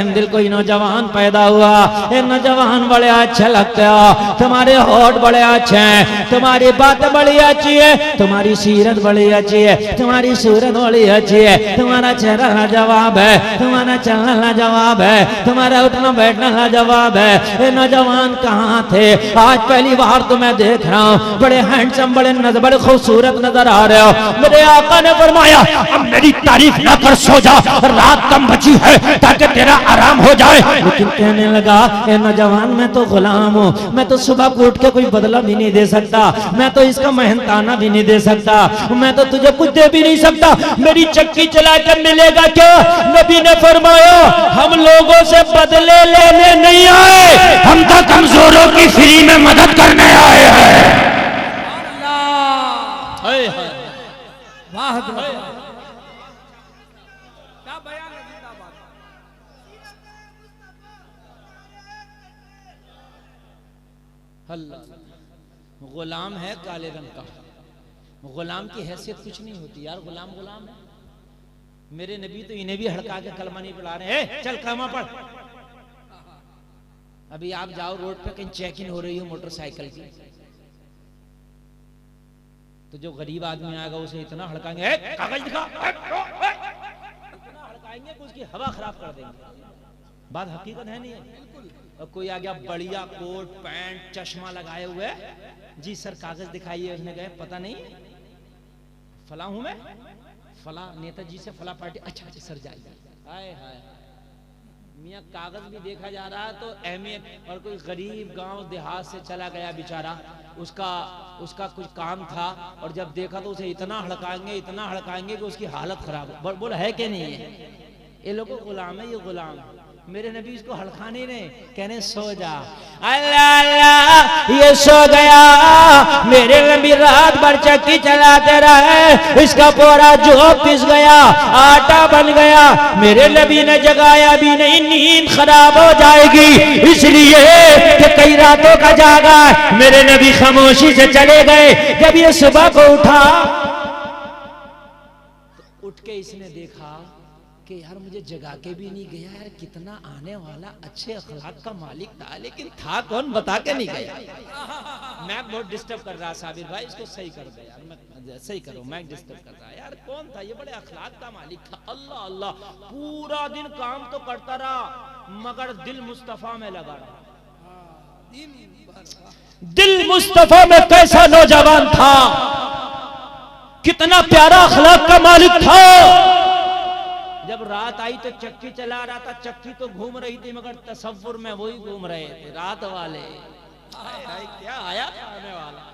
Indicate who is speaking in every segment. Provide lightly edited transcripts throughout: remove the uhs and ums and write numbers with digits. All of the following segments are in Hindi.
Speaker 1: दिल कोई नौजवान पैदा हुआ, ये नौजवान बड़े अच्छे लगते हो, तुम्हारे होठ बड़े अच्छे हैं, तुम्हारी बात बड़ी अच्छी है, तुम्हारी सीरत बड़ी अच्छी है, तुम्हारी सूरत बड़ी अच्छी है, तुम्हारा चेहरा लाजवाब है, तुम्हारा चलना लाजवाब है, तुम्हारा उठना बैठना लाजवाब है। ये नौजवान कहाँ थे? आज पहली बार तो मैं देख रहा हूँ, बड़े हैंडसम, बड़े खूबसूरत नजर आ रहे हो। मेरे आका ने फरमाया अब मेरी तारीफ ना कर, सो जा, रात कम बची है ताकि तेरा आराम हो जाए। लेकिन कहने लगा ए नौजवान, मैं तो गुलाम हूँ, मैं तो सुबह को उठ के कोई बदला भी नहीं दे सकता, मैं तो इसका मेहनताना भी नहीं दे सकता, मैं तो तुझे कुछ दे भी नहीं सकता, मेरी चक्की चला कर मिलेगा क्या? नबी ने फरमाया हम लोगों से बदले लेने नहीं आए, हम तो कमजोरों की फ्री में मदद करने आए हैं। गुलाम है काले रंग का, गुलाम की हैसियत कुछ नहीं होती यार, गुलाम गुलाम है। मेरे नबी तो इन्हें भी हड़का के कलमा नहीं पढ़ा रहे हैं, चल कलमा पढ़। अभी आप जाओ रोड पे, कहीं चेकिंग हो रही हो मोटरसाइकिल की, तो जो गरीब आदमी आएगा उसे इतना हड़काएंगे, कागज दिखा, इतना हड़काएंगे कि उसकी हवा खराब कर देंगे। बात हकीकत है नहीं है? और कोई आ गया बढ़िया कोट पैंट चश्मा लगाए हुए, जी सर कागज दिखाइए, उसने कहे पता नहीं फला हूं मैं, फला नेताजी से फला पार्टी, अच्छा अच्छा सर जाइए। हाय हाय मियाँ, कागज भी देखा जा रहा है तो अहमियत। और कोई गरीब गांव देहात से चला गया बेचारा, उसका कुछ काम था, और जब देखा तो उसे इतना हड़काएंगे कि उसकी हालत खराब। बोल है कि नहीं है? ये लोगों गुलाम है, ये गुलाम। मेरे नबी इसको हड़काने नहीं, कहने सो जा। अल्लाह अल्लाह ये सो गया, मेरे नबी रात भर चक्की चलाते रहे, इसका पूरा जो पिस गया, आटा बन गया, मेरे नबी ने जगाया भी नहीं, नींद खराब हो जाएगी इसलिए कि कई रातों का जागा। मेरे नबी खामोशी से चले गए। जब ये सुबह को उठा तो उठ के इसने देखा कि यार मुझे जगा के भी नहीं गया, यार कितना आने वाला अच्छे अखलाक का मालिक था, लेकिन था कौन बता के नहीं गया। मैं बहुत डिस्टर्ब कर रहा साबिर भाई, इसको सही कर दे यार, मैं सही करो, मैं डिस्टर्ब कर रहा यार। कौन था ये? बड़े अखलाक का मालिक था। अल्लाह अल्लाह, पूरा दिन काम तो करता रहा मगर दिल मुस्तफा में लगा रहा। दिल मुस्तफा में कैसा नौजवान था, कितना प्यारा अखलाक का मालिक था। जब रात आई तो चक्की चला रहा था, चक्की तो घूम रही थी मगर तसव्वुर में वही घूम रहे थे रात वाले। हाय हाय क्या आया था आने वाला,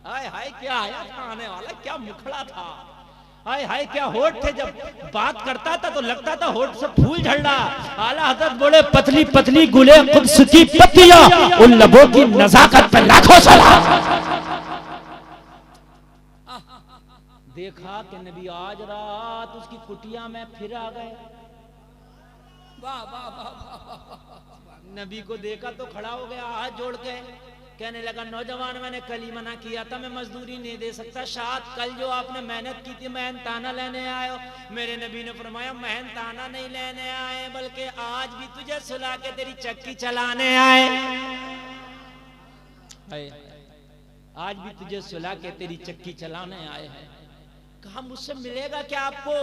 Speaker 1: हाय हाय क्या आया था आने वाला, क्या मुखड़ा था, हाय हाय क्या होठ थे। जब बात करता था तो लगता था होठ से फूल झड़ रहा। आला हज़रत बोले पतली पतली गुले कुद्स की पत्तियां, उन लबों की नजाकत पर लाखों सलाम। देखा कि नबी आज रात उसकी कुटिया में फिर आ गए। वाह वाह वाह। नबी को देखा तो खड़ा हो गया हाथ जोड़ के, कहने लगा नौजवान मैंने कल ही मना किया था, मैं मजदूरी नहीं दे सकता, शायद कल जो आपने मेहनत की थी मेहनताना लेने आए हो। मेरे नबी ने फरमाया मेहनताना नहीं लेने आए, बल्कि आज भी तुझे सुला के तेरी चक्की चलाने आए। आज भी तुझे सुला के तेरी चक्की चलाने आए हैं। कहा मुझसे मिलेगा क्या आपको?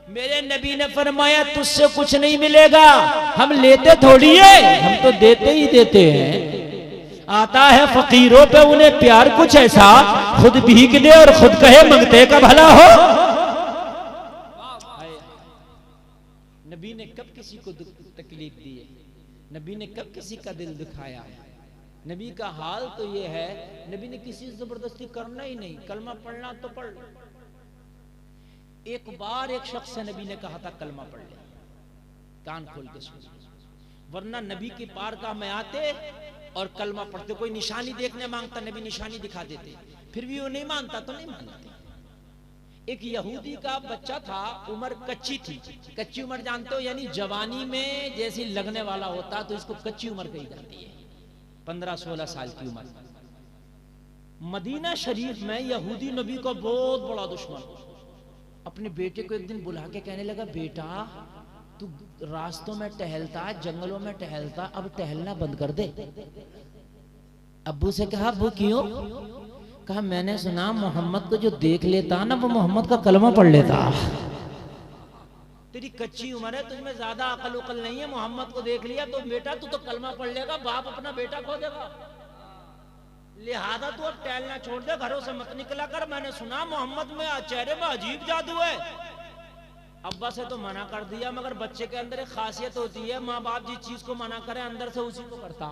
Speaker 1: मेरे नबी ने फरमाया तुझसे कुछ नहीं मिलेगा, हम लेते थोड़ी है, हम तो देते ही देते हैं। आता है फकीरों पे उन्हें प्यार कुछ ऐसा, खुद भीख दे और खुद कहे मंगते का भला हो। नबी ने कब किसी को तकलीफ दी है? नबी ने कब किसी का दिल दुखाया है? नबी का हाल तो ये है, नबी ने किसी से जबरदस्ती करना ही नहीं, कलमा पढ़ना तो पढ़। एक बार एक शख्स से नबी ने कहा था कलमा पढ़ ले, कान खोल के सुन, वरना नबी की पारगाह में आते और कलमा पढ़ते, कोई निशानी देखने मांगता नबी निशानी दिखा देते, फिर भी वो नहीं मानता तो नहीं मानते। एक यहूदी का बच्चा था, उम्र कच्ची थी, कच्ची उम्र जानते हो यानी जवानी में जैसी लगने वाला होता तो इसको कच्ची उम्र कही जाती है, 15-16 साल की उम्र। मदीना शरीफ में यहूदी नबी का बहुत बड़ा दुश्मन अपने बेटे को एक दिन बुला के कहने लगा बेटा तू रास्तों में टहलता, जंगलों में टहलता, अब टहलना बंद कर दे। अब्बू से कहा, अब्बू क्यों? कहा, मैंने सुना मोहम्मद को जो देख लेता ना वो मोहम्मद का कलमा पढ़ लेता। तेरी कच्ची उम्र है, तुझमें ज्यादा अकल उकल नहीं है, मोहम्मद को देख लिया तो बेटा तू तो कलमा पढ़ लेगा, बाप अपना बेटा खो देगा। लिहाजा तू अब टहलना छोड़ दे, घरों से मत निकला कर। मैंने सुना मोहम्मद में चेहरे में अजीब जादू है। अब्बा से तो मना कर दिया, मगर बच्चे के अंदर एक खासियत होती है, माँ बाप जिस चीज को मना करे अंदर से उसी को करता।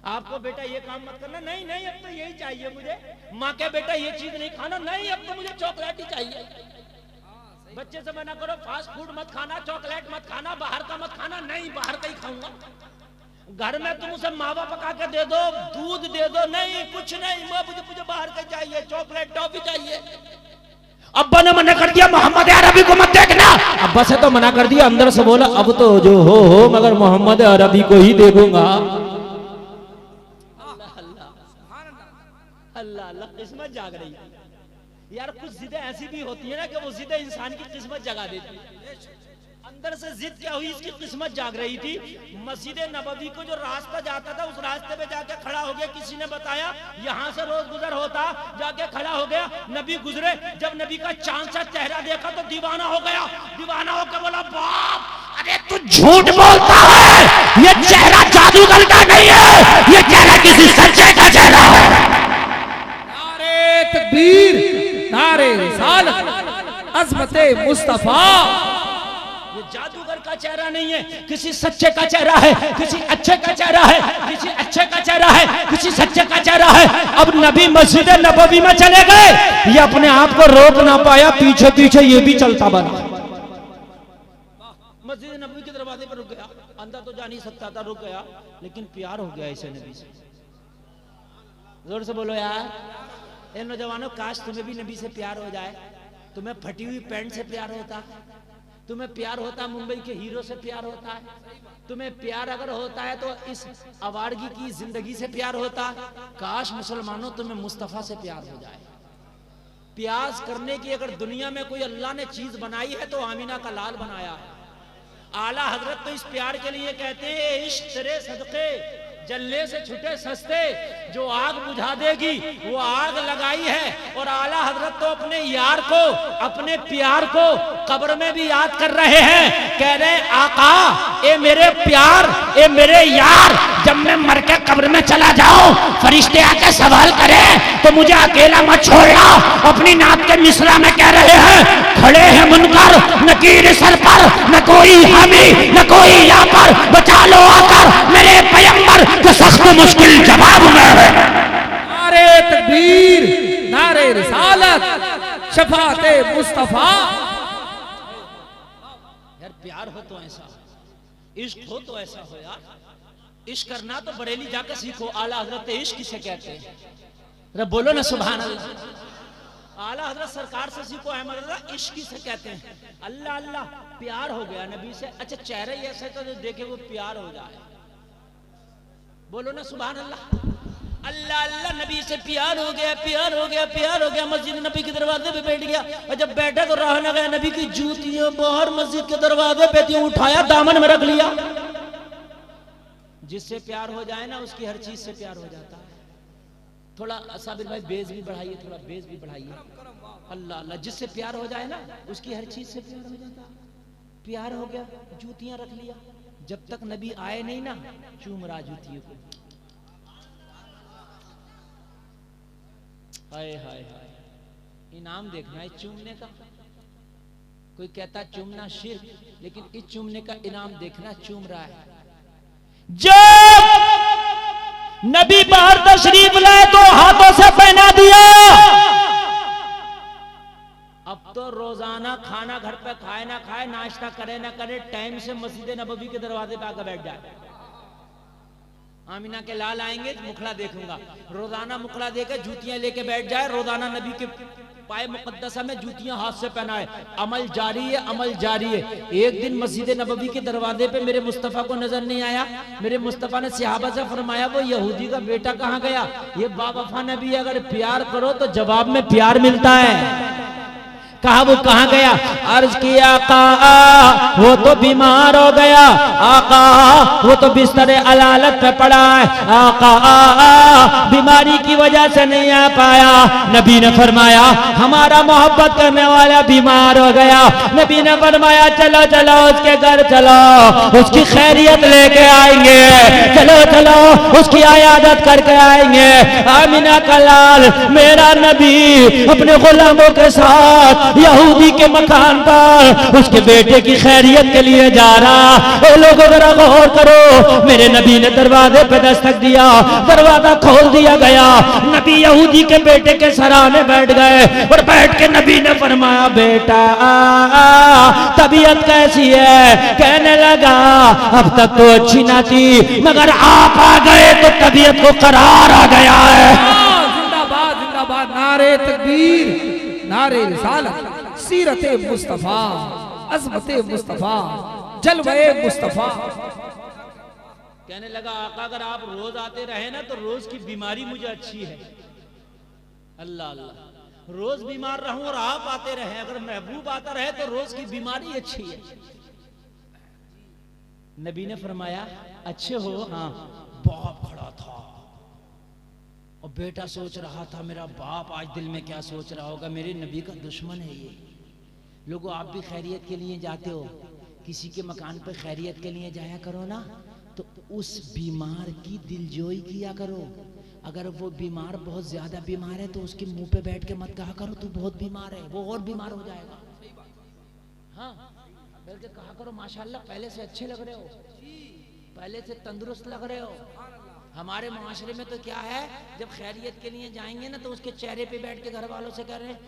Speaker 1: आपको बेटा ये काम मत करना, नहीं नहीं अब तो यही चाहिए मुझे। माँ के बेटा ये चीज नहीं खाना, नहीं अब तो मुझे चॉकलेट ही चाहिए। बच्चे से मना करो, फास्ट फूड मत खाना, चॉकलेट मत खाना, बाहर का मत खाना, नहीं बाहर का ही खाऊंगा। घर में तुम उसे मावा पका के दे दो, दूध दे दो, नहीं कुछ नहीं, मुझे बाहर का चाहिए, चॉकलेट टॉफी चाहिए। अब्बा ने मना कर दिया, मोहम्मद अरबी को मत देखना। अब्बा से तो मना कर दिया, अंदर से बोला, अब तो जो हो मगर मोहम्मद अरबी को ही देखूंगा। अल्लाह अल्लाह, किस्मत जाग रही है यार। कुछ जिद्दें ऐसी भी होती है ना कि वो जिद्दें इंसान की किस्मत जगा देती है। अंदर से जिद क्या हुई, इसकी किस्मत जाग रही थी। मस्जिद नबवी को जो रास्ता जाता था उस रास्ते पे जाके खड़ा हो गया। किसी ने बताया यहाँ से रोज गुजर होता, जाके खड़ा हो गया। नबी गुजरे, जब नबी का चांद सा चेहरा देखा तो दीवाना हो गया। दीवाना होकर बोला, बाप अरे तू झूठ बोलता है, ये चेहरा जादूगर का नहीं है, ये चेहरा किसी सच्चे का चेहरा है।
Speaker 2: नारे तकबीर, नारे रिसालत, अज़मते मुस्तफा।
Speaker 1: ये जादूगर का चेहरा नहीं है, किसी सच्चे का चेहरा है, किसी अच्छे का चेहरा है, किसी अच्छे का चेहरा है, किसी सच्चे का चेहरा है। अब नबी मस्जिद नबवी में चले गए, ये अपने आप को रोक ना पाया, पीछे पीछे ये भी चलता बना। मस्जिद नबवी के दरवाजे पर रुक गया, अंदर तो जा नहीं सकता था, रुक गया, लेकिन प्यार हो गया ऐसे नबी से। जोर से बोलो यार, ए नौजवानों, काश तुम्हें भी नबी से प्यार हो जाए। तुम्हें फटी हुई पैंट से प्यार होता, तुम्हें प्यार होता मुंबई के हीरो से प्यार होता है, तुम्हें प्यार अगर होता है तो इस आवारगी की जिंदगी से प्यार होता। काश मुसलमानों तुम्हें मुस्तफा से प्यार हो जाए। प्यास करने की अगर दुनिया में कोई अल्लाह ने चीज बनाई है तो आमीना का लाल बनाया है। आला हजरत तो इस प्यार के लिए कहते हैं, इश्क तेरे सदके जलने से छुटे सस्ते, जो आग बुझा देगी वो आग लगाई है। और आला हजरत तो अपने यार को, अपने प्यार को कब्र में भी याद कर रहे हैं, कह रहे आका ए मेरे प्यार, ए मेरे यार, जब मैं मर के कब्र में चला जाऊं फरिश्ते आके सवाल करें तो मुझे अकेला मत छोड़ना। अपनी नात के मिसरा में कह रहे हैं, खड़े हैं मुनकर नकीर सर पर, न कोई हामी न कोई यहाँ पर, बचा लो आकर मेरे पैगंबर के सख्त मुश्किल जवाब में है।
Speaker 2: नारे तकबीर, नारे रिसालत, शफाते मुस्तफा।
Speaker 1: यार प्यार हो तो ऐसा, इश्क हो तो ऐसा हो यार। इश्क करना तो बरेली जाकर सीखो। आला हजरत इश्क किसे कहते हैं? अरे बोलो ना सुभान अल्लाह। आला हजरत सरकार से सीखो, अहमद इश्क किसे कहते हैं? अल्लाह अल्लाह, प्यार हो गया नबी से। अच्छा चेहरा ही ऐसा तो देखे वो प्यार हो जाए, बोलो ना सुभान अल्लाह। अल्लाह अल्लाह, नबी से प्यार हो गया, प्यार हो गया, प्यार हो गया। मस्जिद नबी के दरवाजे पे बैठ गया, और जब बैठा तो रहा न गया। नबी की जूतियां बाहर मस्जिद के दरवाजे पे थी, उठाया दामन में रख लिया। जिससे प्यार हो जाए ना उसकी हर चीज से प्यार हो जाता है। थोड़ा साबिर भाई बेस भी बढ़ाइए, थोड़ा बेस भी बढ़ाइए। अल्लाह अल्लाह, जिससे प्यार हो जाए ना उसकी हर चीज से प्यार हो जाता है। प्यार हो गया, जूतियां रख लिया। जब तक नबी आए नहीं ना, चूम रहा जूतियों को। हाय हाय हाय, इनाम देखना है चूमने का। कोई कहता चूमना शिर्क, लेकिन इस चूमने का इनाम देखना, चूम रहा है। जब नबी बाहर तशरीफ लाए तो हाथों से पहना दिया। अब तो रोजाना खाना घर पे खाए ना खाए, नाश्ता करे ना करे, टाइम से मस्जिद नबवी के दरवाजे पे आकर बैठ जाए। आमीना के लाल आएंगे, मुखड़ा देखूंगा, रोजाना मुखड़ा देकर जूतियां लेके बैठ जाए। रोजाना नबी के पाए मुकद्दसा में जूतियां हाथ से पहनाए। अमल जारी है, अमल जारी है। एक दिन मस्जिद नबवी के दरवाजे पे मेरे मुस्तफा को नजर नहीं आया। मेरे मुस्तफा ने सहाबा से फरमाया, वो यहूदी का बेटा कहाँ गया? ये बावफा नबी, अगर प्यार करो तो जवाब में प्यार मिलता है। कहा वो कहाँ गया? अर्ज किया आका वो तो बीमार हो गया, आका वो तो बिस्तर अलालत पे पड़ा है, आका बीमारी की वजह से नहीं आ पाया। नबी ने फरमाया हमारा मोहब्बत करने वाला बीमार हो गया। नबी ने फरमाया चलो चलो उसके घर चलो, उसकी खैरियत लेके आएंगे, चलो चलो उसकी आयादत करके आएंगे। आमिना का लाल मेरा नबी अपने गुलामों के साथ यहूदी के मकान पर उसके बेटे की खैरियत के लिए जा रहा। लोगों जरा गौर करो, मेरे नबी ने दरवाजे पे दस्तक दिया, दरवाजा खोल दिया गया। नबी यहूदी के बेटे के सराहने बैठ गए और बैठ के नबी ने फरमाया बेटा तबीयत कैसी है? कहने लगा अब तक तो अच्छी ना थी, मगर आप आ गए तो तबीयत को करार आ गया है।
Speaker 2: जिंदाबाद जिंदाबाद, नारे तकबीर, नारे रिसालत, सीरते मुस्तफा, अज़मते मुस्तफा, जलवे मुस्तफा।
Speaker 1: कहने लगा आका अगर आप रोज आते रहे ना तो रोज की बीमारी मुझे अच्छी है। अल्लाह अल्लाह, रोज बीमार रहूं और आप आते रहे, अगर महबूब आता रहे तो रोज की बीमारी अच्छी है। नबी ने फरमाया अच्छे हो? हाँ। बाप खड़ा था और बेटा सोच रहा था मेरा बाप आज दिल में क्या सोच रहा होगा, मेरे नबी का दुश्मन है ये। लोगों आप भी खैरियत के लिए जाते हो, किसी के मकान पर खैरियत के लिए जाया करो ना, तो उस बीमार की दिलजोई किया करो। अगर वो बीमार बहुत ज्यादा बीमार है तो उसके मुंह पे बैठ के मत कहा करो तू बहुत बीमार है, वो और बीमार हो जाएगा। हाँ, बल्कि कहा करो माशाल्लाह पहले से अच्छे लग रहे हो, पहले से तंदुरुस्त लग रहे हो। हमारे माशरे में तो क्या है, जब खैरियत के लिए जाएंगे ना तो उसके चेहरे पे बैठ के घर वालों से कह रहे हैं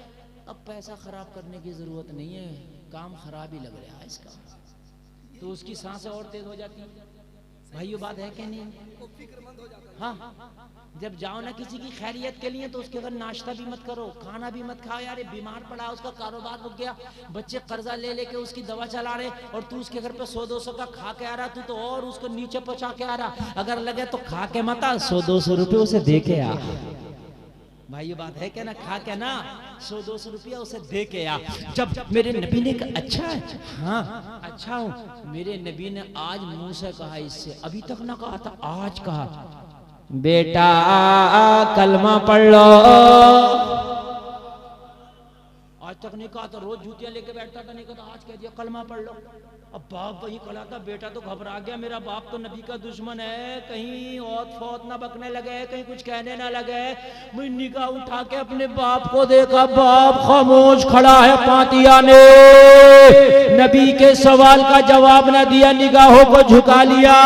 Speaker 1: अब पैसा खराब करने की जरूरत नहीं है, काम खराब ही लग रहा है इसका, तो उसकी सांसें और तेज हो जाती है। भाई ये बात है कि नहीं? हाँ, जब जाओ ना किसी की खैरियत के लिए तो उसके घर नाश्ता भी मत करो, खाना भी मत खाओ। यार बीमार पड़ा, उसका कारोबार रुक गया, बच्चे कर्जा ले लेके उसकी दवा चला रहे और तू उसके घर पे 100-200 का खा के आ रहा, तू तो और उसको नीचे पहुंचा के आ रहा। अगर लगे तो खा के मत आ, 100-200 रुपये उसे दे के आ। भाई ये बात है क्या ना? खा के ना 100-200 रुपया उसे दे के आ। जब मेरे नबी ने कहा अच्छा है, हाँ अच्छा हूँ, मेरे नबी ने आज मुंह से कहा, इससे अभी तक ना कहा था, आज कहा बेटा कलमा पढ़ लो। आज तक नहीं कहा था, रोज जूतियां लेके बैठता था, नहीं कहा आज कह दिया कलमा पढ़ लो। अब बाप वही खड़ा था, बेटा तो घबरा गया, मेरा बाप तो नबी का दुश्मन है, कहीं औत फौत ना बकने लगे, कहीं कुछ कहने ना लगे। मैं निगाह उठा के अपने बाप को देखा, बाप खामोश खड़ा है, पातिया ने नबी के सवाल का जवाब ना दिया, निगाहों को झुका लिया।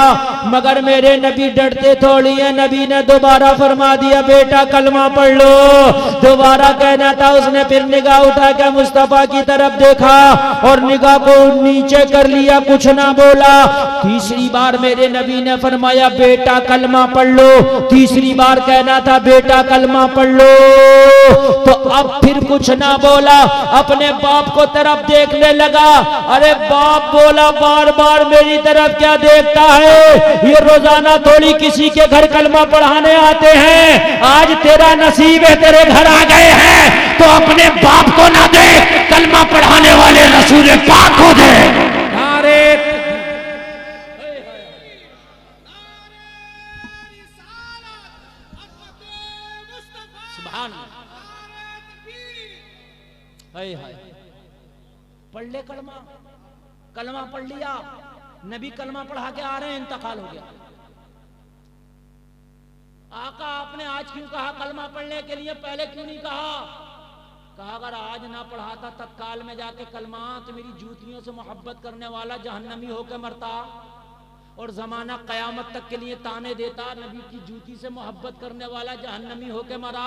Speaker 1: मगर मेरे नबी डरते थोड़ी है, नबी ने दोबारा फरमा दिया बेटा कलमा पढ़ लो। दोबारा कहना था, उसने फिर निगाह उठा के मुस्तफा की तरफ देखा और निगाह को नीचे कर लिया, कुछ ना बोला। तीसरी बार मेरे नबी ने फरमाया बेटा कलमा पढ़ लो। तीसरी बार कहना था बेटा कलमा पढ़ लो, तो अब फिर कुछ ना बोला, अपने बाप को तरफ देखने लगा। अरे बाप बोला बार बार मेरी तरफ क्या देखता है, ये रोजाना थोड़ी किसी के घर कलमा पढ़ाने आते हैं, आज तेरा नसीब है तेरे घर आ गए हैं, तो अपने बाप को ना दे, कलमा पढ़ाने वाले रसूल पाक को दे। पढ़ ले कलमा, कलमा पढ़ लिया, नबी कलमा पढ़ा के आ रहे हैं, इंतकाल हो गया। आका आपने आज क्यों कहा कलमा पढ़ने के लिए, पहले क्यों नहीं कहा? कहा अगर आज ना पढ़ाता तत्काल में जाके कलमा तो मेरी जूतियों से मोहब्बत करने वाला जहन्नमी होकर मरता और जमाना कयामत तक के लिए ताने देता, नबी की जूती से मोहब्बत करने वाला जहन्नमी होके मरा।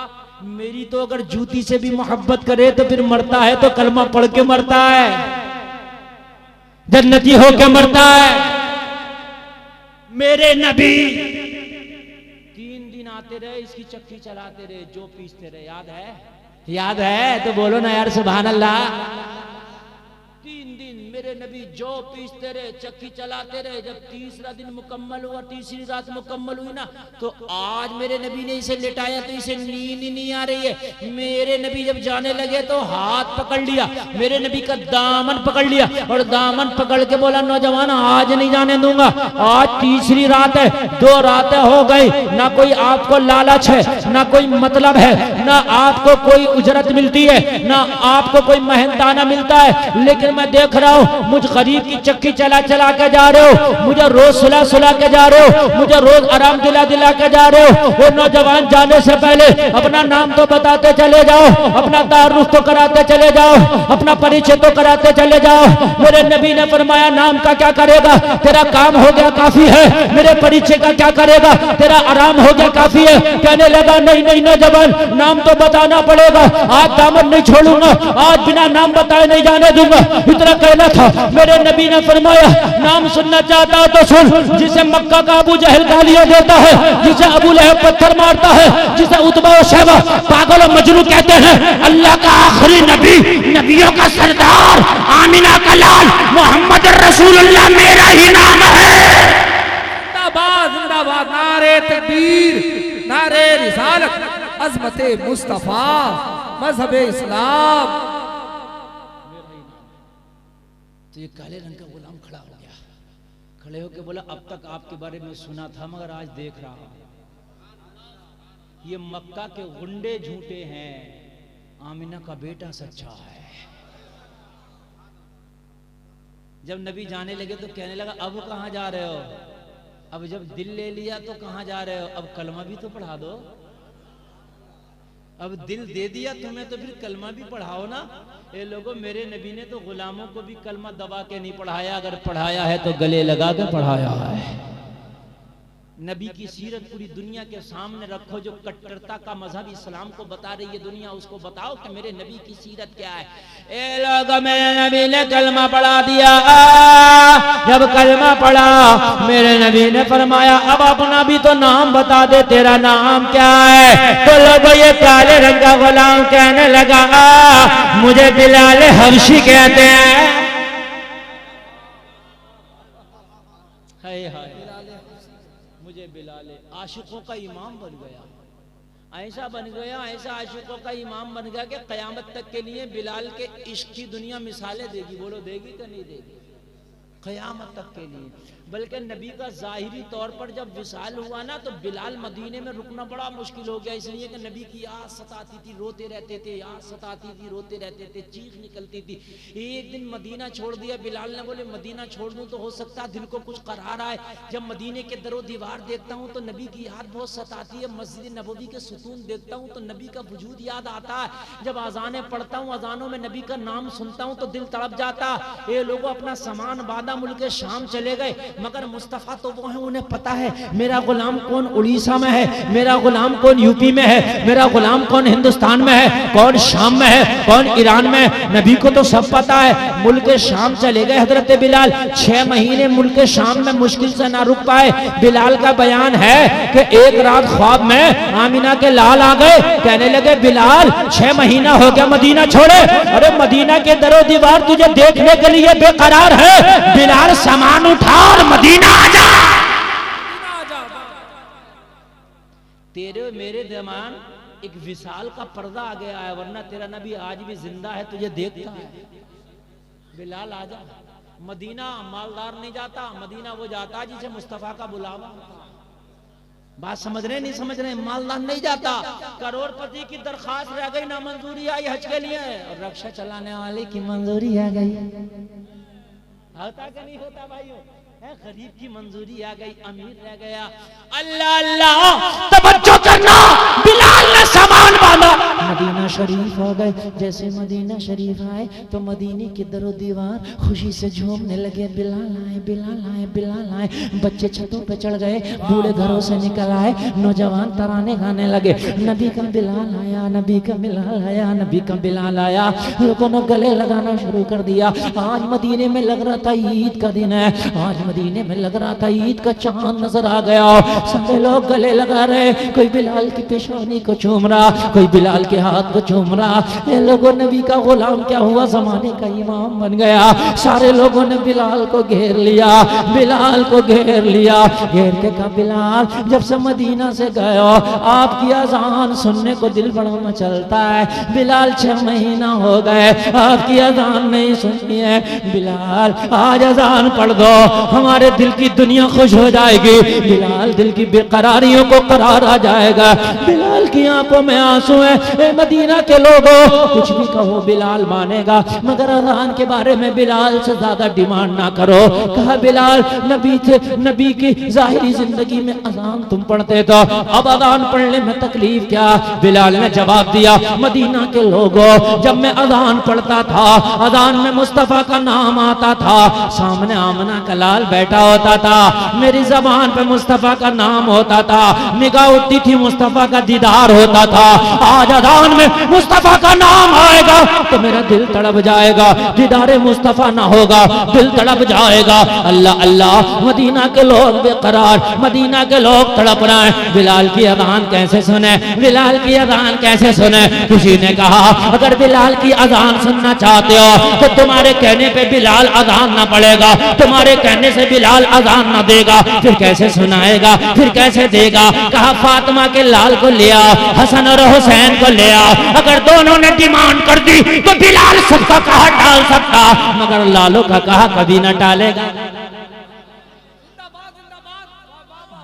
Speaker 1: मेरी तो अगर जूती से भी मोहब्बत करे तो फिर मरता है तो कलमा पढ़ के मरता है, जन्नती होके मरता है। मेरे नबी 3 दिन आते रहे, इसकी चक्की चलाते रहे, जो पीसते रहे, याद है? याद है तो बोलो ना यार सुभान अल्लाह। 3 दिन मेरे नबी जौ पीसते रहे, चक्की चलाते रहे। जब तीसरा दिन मुकम्मल हुआ, तीसरी रात मुकम्मल हुई ना, तो आज मेरे नबी ने इसे लिटाया तो इसे नींद ही नहीं आ रही है। मेरे नबी जब जाने लगे तो हाथ पकड़ लिया, मेरे नबी का दामन पकड़ लिया और दामन पकड़ के बोला, नौजवान आज नहीं जाने दूंगा, आज तीसरी रात है, 2 रातें हो गई, ना कोई आपको लालच है, ना कोई मतलब है, ना आपको कोई उजरत मिलती है, ना आपको कोई मेहनताना मिलता है, लेकिन मैं देख रहा हूँ मुझ गरीब की चक्की चला चला के जा रहे हो, मुझे रोज सुला सुला के जा रहे हो, मुझे रोज आराम दिला दिला के जा रहे हो। वो नौजवान जाने से पहले अपना नाम तो बताते चले जाओ, अपना तारुफ तो कराते चले जाओ, अपना परिचय तो कराते चले जाओ। मेरे नबी ने फरमाया, नाम का क्या करेगा, तेरा काम हो गया काफी है, मेरे परिचय का क्या करेगा, तेरा आराम हो गया काफी है। कहने लगा, नहीं नहीं नौजवान, नाम तो बताना पड़ेगा, आज दामन नहीं छोड़ूंगा, आज बिना नाम बताए नहीं जाने दूंगा। इतना कहना था। मेरे नबी ने फरमाया, नाम सुनना चाहता हो तो सुन, जिसे मक्का का अबू जहल गालियां देता है, जिसे अबू लहब पत्थर मारता है, जिसे उतबा और शैबा पागल और मजनू कहते हैं, अल्लाह का आखिरी नबी, नबियों का सरदार, आमिना का लाल, मोहम्मद रसूलुल्लाह मेरा ही नाम है।
Speaker 2: जिंदाबाद जिंदाबाद, नारे तकबीर, नारे रिसालत, अज़मते मुस्तफा, मजहबे इस्लाम।
Speaker 1: तो ये काले रंग का गुलाम खड़ा हो गया, खड़े होकर बोला, अब तक आपके बारे में सुना था मगर आज देख रहा हूं, ये मक्का के गुंडे झूठे हैं, आमिना का बेटा सच्चा है। जब नबी जाने लगे तो कहने लगा, अब कहां जा रहे हो, अब जब दिल ले लिया तो कहां जा रहे हो, अब कलमा भी तो पढ़ा दो, अब दिल दे दिया तुम्हें तो फिर कलमा भी पढ़ाओ ना। ये लोगों, मेरे नबी ने तो गुलामों को भी कलमा दबा के नहीं पढ़ाया, अगर पढ़ाया है तो गले लगा के पढ़ाया है। नबी की सीरत पूरी दुनिया के सामने रखो, जो कट्टरता का मजहब इस्लाम को बता रही है दुनिया, उसको बताओ कि मेरे नबी की सीरत क्या है। ए लोगों, मेरे नबी ने कलमा पढ़ा दिया। जब कलमा पढ़ा, मेरे नबी ने फरमाया, अब अपना भी तो नाम बता दे, तेरा नाम क्या है। तो लोगों, ये काले रंग का गुलाम कहने लगा, मुझे बिलाल हबशी कहते हैं। हाय हाय, मुझे बिलाल, आशिकों का इमाम बन गया, ऐसा बन गया, ऐसा आशिकों का इमाम बन गया कि कयामत तक के लिए बिलाल के इश्क की दुनिया मिसालें देगी। बोलो देगी कि नहीं देगी, कयामत तक के लिए। बल्कि नबी का जाहिरी तौर पर जब विसाल हुआ ना, तो बिलाल मदीने में रुकना बड़ा मुश्किल हो गया, इसलिए कि नबी की याद सताती थी, रोते रहते थे, याद सताती थी, रोते रहते थे, चीख निकलती थी। एक दिन मदीना छोड़ दिया बिलाल ने, बोले मदीना छोड़ दूं तो हो सकता है दिल को कुछ करार आए। जब मदीने के दरो दीवार देखता हूँ तो नबी की याद बहुत सताती है, मस्जिद नबवी के सुतून देखता हूँ तो नबी का वजूद याद आता है, जब अजानें पढ़ता हूँ, अजानों में नबी का नाम सुनता हूँ तो दिल तड़प जाता। ये लोग अपना सामान बांधा, मुल्क शाम चले गए, मगर मुस्तफा तो वो है, उन्हें पता है मेरा गुलाम कौन उड़ीसा में है, मेरा गुलाम कौन यूपी में है, मेरा गुलाम कौन हिंदुस्तान में है, कौन शाम में है, कौन ईरान में है। नबी को तो सब पता है। मुल्क शाम चले गए हजरत बिलाल, 6 महीने मुल्क शाम में मुश्किल से ना रुक पाए। बिलाल का बयान है कि एक रात ख्वाब में आमिना के लाल आ गए, कहने लगे, बिलाल 6 महीना हो गया मदीना छोड़े, अरे मदीना के दरो दीवार तुझे देखने के लिए बेकरार है, बिलाल सामान उठा और मदीना आ जा। तेरे मेरे दरमियान एक विशाल का पर्दा आ गया है, वरना तेरा नबी आज भी जिंदा है, तुझे देखता है। बिलाल आ जा। मदीना मालदार नहीं जाता, मदीना वो जाता जिसे मुस्तफा का बुलावा। बात समझ रहे नहीं समझ रहे, मालदार नहीं जाता। करोड़पति की दरखास्त रह गई, ना मंजूरी आई हज के लिए, और रक्षा चलाने वाले की मंजूरी आ गई। होता क्या नहीं होता भाइयों, गरीब की मंजूरी आ गई, अमीर रह गया। अल्लाह अल्लाह, तवज्जो करना, बिलाल ने सामान बांधा, मदीना शरीफ आ गए। जैसे मदीना शरीफ आए तो मदीने के दरो दीवार खुशी से झूमने लगे, बिलाल आए, बिलाल आए, बिलाल आए। बच्चे छतों पे चढ़ गए, बूढ़े घरों से निकल आए, नौजवान तराने गाने लगे, नबी का बिलाल आया, नबी का बिलाल आया, नबी का बिलाल आया। लोगों ने गले लगाना शुरू कर दिया। आज मदीने में लग रहा था ईद का दिन है, आज मदीने में लग रहा था ईद का चांद नजर आ गया। सारे लोग गले लगा रहे, कोई बिलाल की पेशानी को चूम रहा, कोई बिलाल के के हाथ को चूम रहा। ये लोगों नबी का गुलाम क्या हुआ, जमाने का इमाम बन गया। सारे लोगों ने बिलाल को घेर लिया, बिलाल को घेर लिया। घेर के कहा बिलाल जब से मदीना से गए हो आपकी अजान सुनने को दिल बड़ा मचलता है। बिलाल 6 महीना हो गए आपकी अजान नहीं सुनी है। बिलाल आज अजान पढ़ दो, हमारे दिल की दुनिया खुश हो जाएगी। बिलाल दिल की बेकरारियों को करार आ जाएगा। बिलाल की आंखों में आंसू है। ए मदीना के लोगों कुछ भी कहो बिलाल मानेगा, मगर अजान के बारे में बिलाल से ज्यादा डिमांड ना करो। कहा बिलाल नबी थे, नबी की जाहिरी जिंदगी में अजान तुम पढ़ते तो अब अजान पढ़ने में तकलीफ क्या। बिलाल ने जवाब दिया मदीना के लोगों जब मैं अजान पढ़ता था अजान में मुस्तफा का नाम आता था, सामने आमना का लाल बैठा होता था, मेरी जबान पे मुस्तफा का नाम होता था, निगाह उठती थी मुस्तफा का दीदार होता था। आज अजान में मुस्तफा का नाम आएगा तो मेरा दिल तड़प जाएगा, दीदारे मुस्तफा ना होगा दिल तड़प जाएगा। अल्लाह अल्लाह मदीना के लोग बेकरार, मदीना के लोग तड़प रहे हैं। बिलाल की अजान कैसे सुने, बिलाल की अजान कैसे सुने। किसी ने कहा अगर बिलाल की अजान सुनना चाहते हो तो तुम्हारे कहने पे बिलाल अजान ना पड़ेगा, तुम्हारे कहने से बिलाल अजान ना देगा, फिर कैसे सुनाएगा, फिर कैसे देगा। कहा फातिमा के लाल को ले आओ, हसन और हुसैन को ले आओ। अगर दोनों ने डिमांड कर दी तो बिलाल सबका कहा टाल सकता, मगर लालों का कहा कभी ना टालेगा।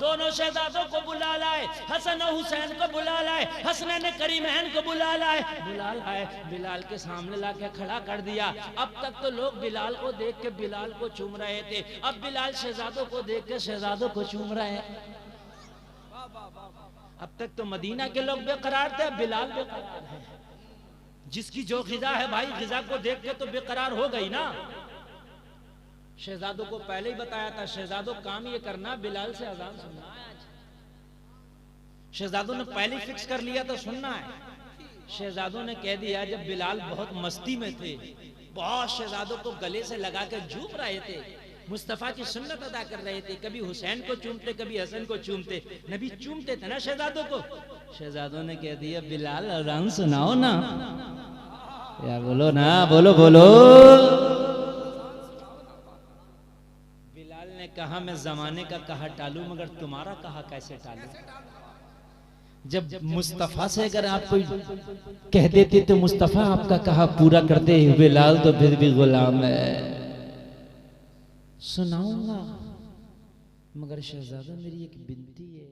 Speaker 1: दोनों शहजादों को बुला लाए, हसन और हुसैन को बुला लाए, हसनैन करीमैन को बुला लाए, बिलाल के सामने लाके खड़ा कर दिया। अब तक तो लोग बिलाल को देख के बिलाल को चूम रहे थे, अब बिलाल शहजादों को देख के शहजादों को चूम रहे हैं। अब तक तो मदीना के लोग बेकरार थे, बिलाल बेकरार है। जिसकी जो गिजा है भाई, गिजा को देख के तो बेकरार हो गई ना। शहजादों को पहले ही बताया था, शहजादों काम ये करना बिलाल से अजान सुनना है। आज शहजादों ने पहले फिक्स कर लिया था सुनना है। शहजादों ने कह दिया जब बिलाल बहुत मस्ती में थे, बहुत शहजादों को गले से लगा कर झूम रहे थे, मुस्तफा की सुन्नत अदा कर रहे थे, कभी हुसैन को चूमते कभी हसन को चूमते, नबी चूमते थे ना शहजादों को। शहजादों ने कह दिया बिलाल अजान सुनाओ ना यार, बोलो ना, बोलो बोलो। बिलाल ने कहा मैं जमाने का कहा टालू, मगर तुम्हारा कहा कैसे टालू। जब मुस्तफा से अगर आप कोई कह देते तो मुस्तफा आपका कहा पूरा करते, बिलाल तो फिर भी गुलाम है। सुनाऊंगा मगर शहजादा मेरी एक विनती है।